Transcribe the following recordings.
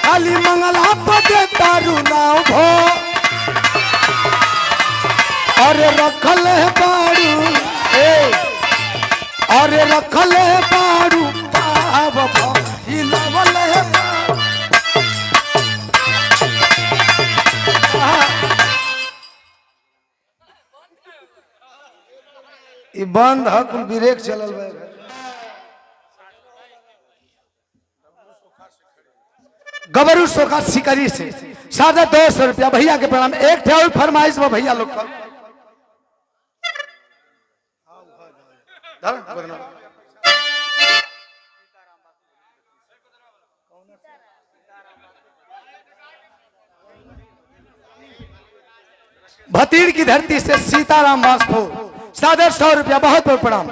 खाली मंगला पदे तारू नाव भो अरे रखल है बारू अरे रखल है बारू पाव हिलवल है ई बंद है कुल ब्रेक चलल बा गबरू सोखा सिकरी से 250 रुपया भैया के प्रणाम। एक थे फरमाइश वो भैया लोग का भतीड़ की धरती से सीताराम वासफो 100 रुपया बहुत बहुत प्रणाम।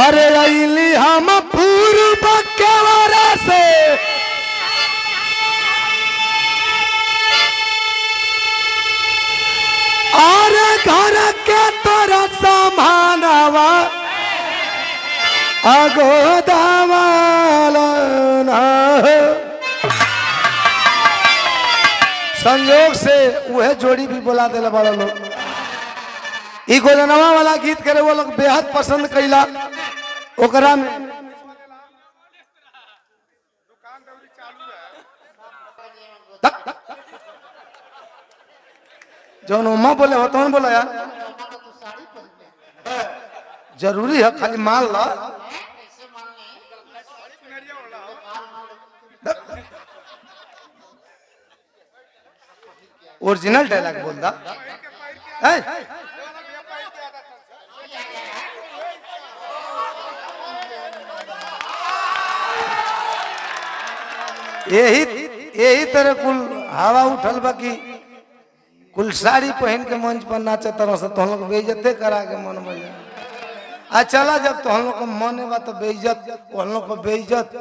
अरे अली हम पूर्व केवरा से अरे घर के तोरा समानवा अगोदावालना संयोग से वह जोड़ी भी बोला दिला बड़ा लोग ई गोदनवा वाला गीत करे वो लोग बेहद पसंद कैला ओकरा में जौन उम्मा बोले हो तो बोला यार जरूरी है खाली मान ला ओरिजिनल डायलॉग बोल दा यही तरह कुल हवा उठल बाकी कुल साड़ी पहन के मंच पर नाचे तरह से तो हम लोग बेइज्जते करा के मन में आ चला जब तो हम लोग को मन बा तो बेइज्जत हम लोग को बेइज्जत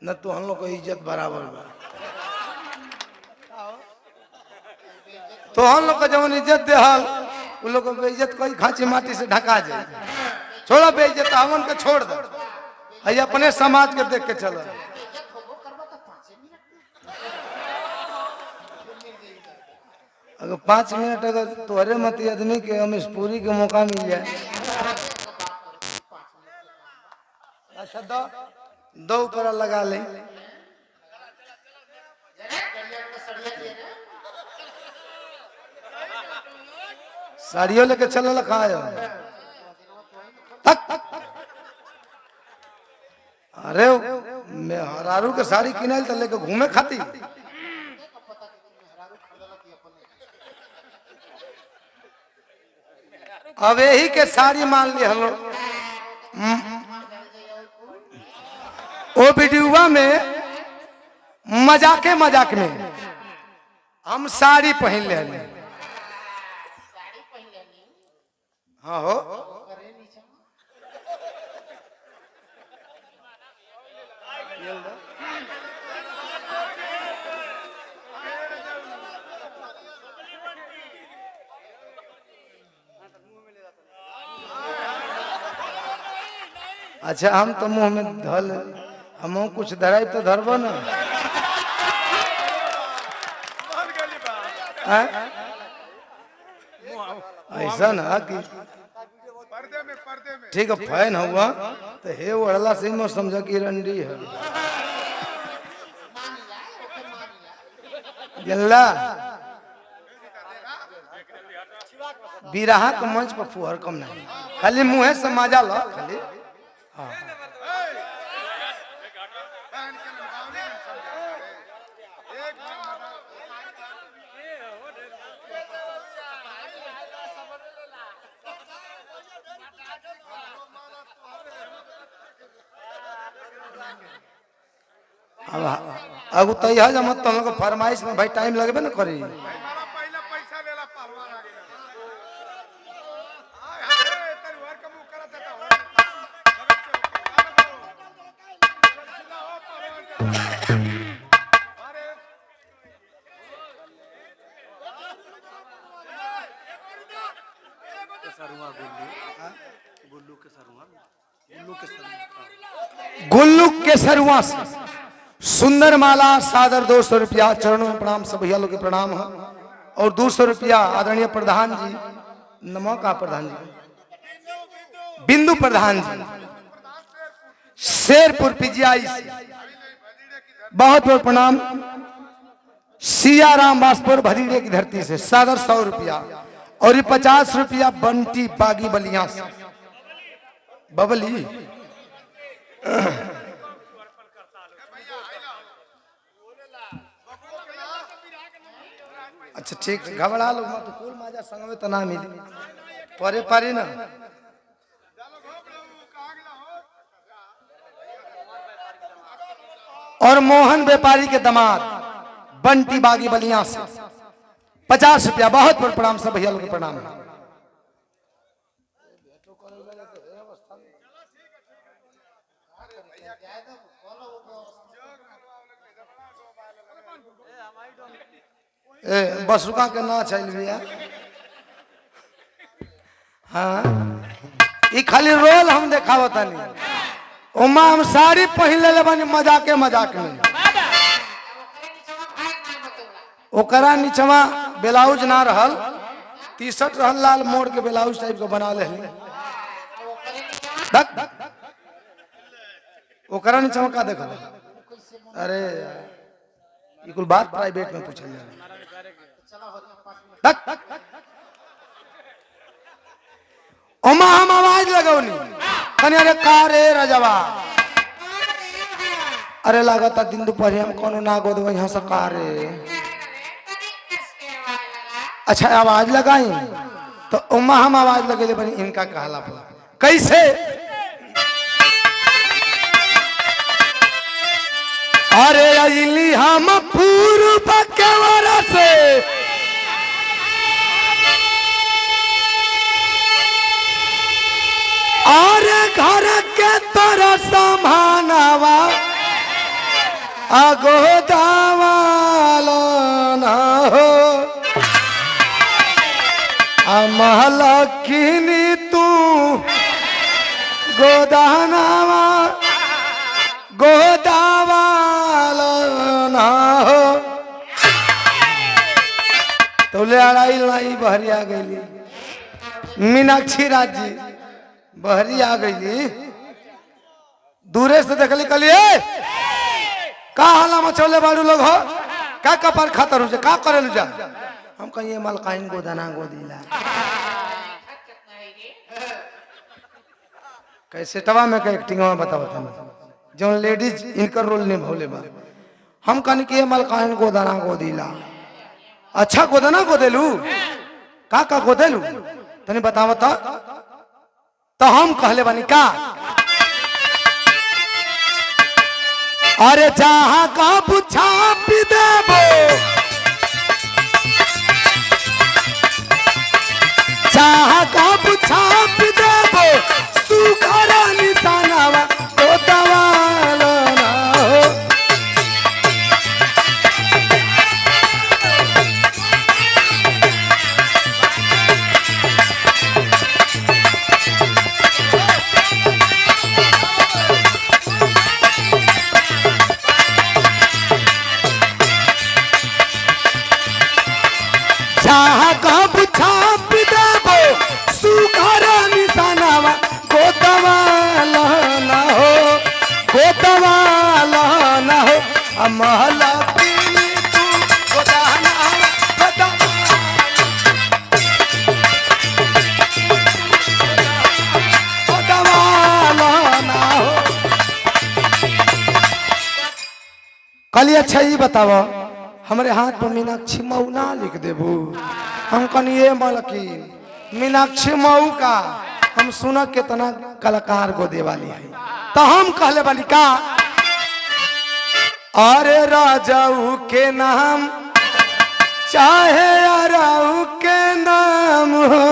न तो हम लोग को इज्जत बराबर बा तो हम लोग को जब इज्जत दे हाल उन लोग को बेइज्जत कोई खांची माटी से ढका जाए छोड़ा बेइज्जत हमन के छोड़ दे अपने समाज के देख के चलो अगर 5 मिनट अगर तोहरे मती आदमी के अमीश पूरी के मौका मिल जाए अच्छा दो ऊपर लगा ले साड़ियों लेके चल लखा अरे मैं हरारू के साड़ी किनल तो लेके घूमे खाती अब यही के साड़ी मान ली हम लोग वो वीडियो में मजाक में हम साड़ी पहन ले हाँ हो अच्छा हम तो मुंह में धल हम कुछ धराई तो धरबो ना ऐसा ना कि ठीक है फैन हुआ तो हे वड़ला से मैं समझा कि रंडी है गल्ला बिरहा के मंच पर फुहर कम नहीं खाली मुँह से मजा लो खाली हाँ अब तैयार मत तो हम लोग फरमाइश में भाई टाइम लगबे ना करी गुल्लू के सरुआ गुल्लू केसरुआ से सुंदर माला सादर 200 रुपया, चरणों में प्रणाम, सब भैया लोग के प्रणाम है। और 200 रुपया आदरणीय प्रधान जी, नमो का प्रधान जी, बिंदु प्रधान जी, शेरपुर पिजियाई से बहुत बहुत प्रणाम। सियाराम बासपुर भदीड़े की धरती से सादर 100 रुपया। और ये 50 रुपया बंटी बागी बलिया से बबली। अच्छा ठीक, घबरा लो मत, कुल माजा संग में तो ना मिली, परे पारी ना। और मोहन व्यापारी के दामाद बंटी बागी बलिया से 50 रुपया, बहुत बहुत प्रणाम, सब भैया लोग के प्रणाम। बस रुका के ना चल भैया। हाँ ये खाली रोल हम देखावता नहीं, उमा हम साड़ी पहन ले बनी मजाके मजाक में। ओकरा नीचवा ब्लाउज ना रहल, टी-शर्ट रहल लाल मोड़ के ब्लाउज टाइप को बना ले। ओकरा नीचवा का देखा? अरे ये कुल बात प्राइवेट में पूछल जाए। ओमा हम आवाज लगौनी कनी, अरे का रे रजवा, अरे लागता दिन दोपहर हम कोनो ना गोद यहाँ से का रे। अच्छा आवाज लगाई तो ओमा हम आवाज लगे बनी इनका कहला पर कैसे? अरे अली हम पूर्व के वरा से, और घर के तरह समानावा अगोदावाला ना हो, महलकिनी तू गोदानावा गोदावाला ना हो। तो ले अड़ाई लाई बहरी आ गई, मीनाक्षी राज जी बहरी आ गई। दूरे से देखली कलिए का हाला मचौले बाड़ू लोग हो, का कपार खातर हो का करे जा। हम कहिए मलकाइन गोदाना गोदीला कैसे टवा में का एक्टिंग में बताओ जो लेडीज इनकर रोल नहीं भोले बा। हम कहनी कि मलकाइन गोदाना गोदीला, अच्छा गोदाना गोदेलू का गोदेलू तनी बताओ तो हम कहले बानी का, अरे जहाँ का पूछा पी देबो, जहाँ का पूछा पी देबो, सुखरा निशानावा तो दवालो ना हो। जहाँ कब छाप देबो सुखरा निशानावा गोदवाला ना हो, गोदवाला ना हो। महला पीनी तू गोदाना गोदवाला ना हो। कल अच्छा ये बताओ हमारे हाथ पर मीनाक्षी मऊ ना लिख देबू। हम कनी ये मलकिन मीनाक्षी मऊ का हम सुना कितना कलाकार को देवाली है, तो हम कहले बानी का, अरे राजाऊ के नाम चाहे अराऊ के नाम हो,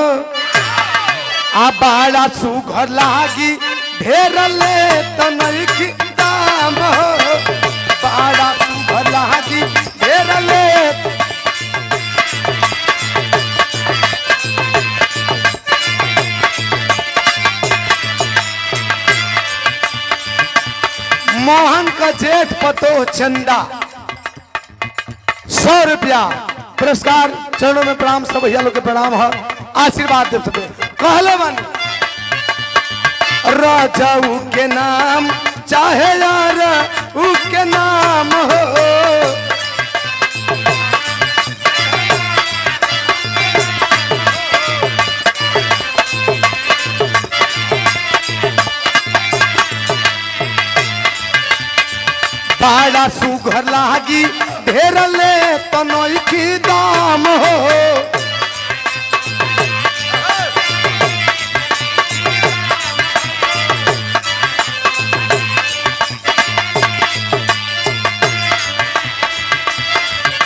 आ बाड़ा सुघर लागी ढेर ले तो नहीं की दाम हो, बाड़ा सुघर लागी ढेर ले। मोहन का जेठ पतो चंदा 100 रुपया पुरस्कार। चरणों में प्रणाम, सब भैया लोग के प्रणाम है, आशीर्वाद दे सबे। कहले बन राजाऊ के नाम चाहे यार उसके नाम हो, बड़ा सुघर लागी ढेर ले तनोई की दाम हो।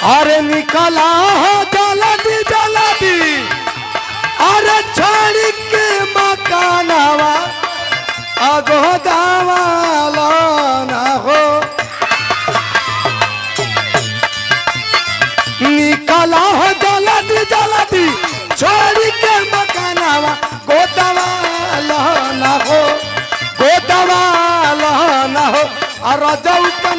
अरे निकला हो जल्दी जल्दी, अरे छोड़ के मकानवा अगो दावाला ना हो। निकला हो जल्दी जल्दी, छोड़ के मकानवा गोदवाला ना हो, गोदवाला ना हो। और राजाऊ का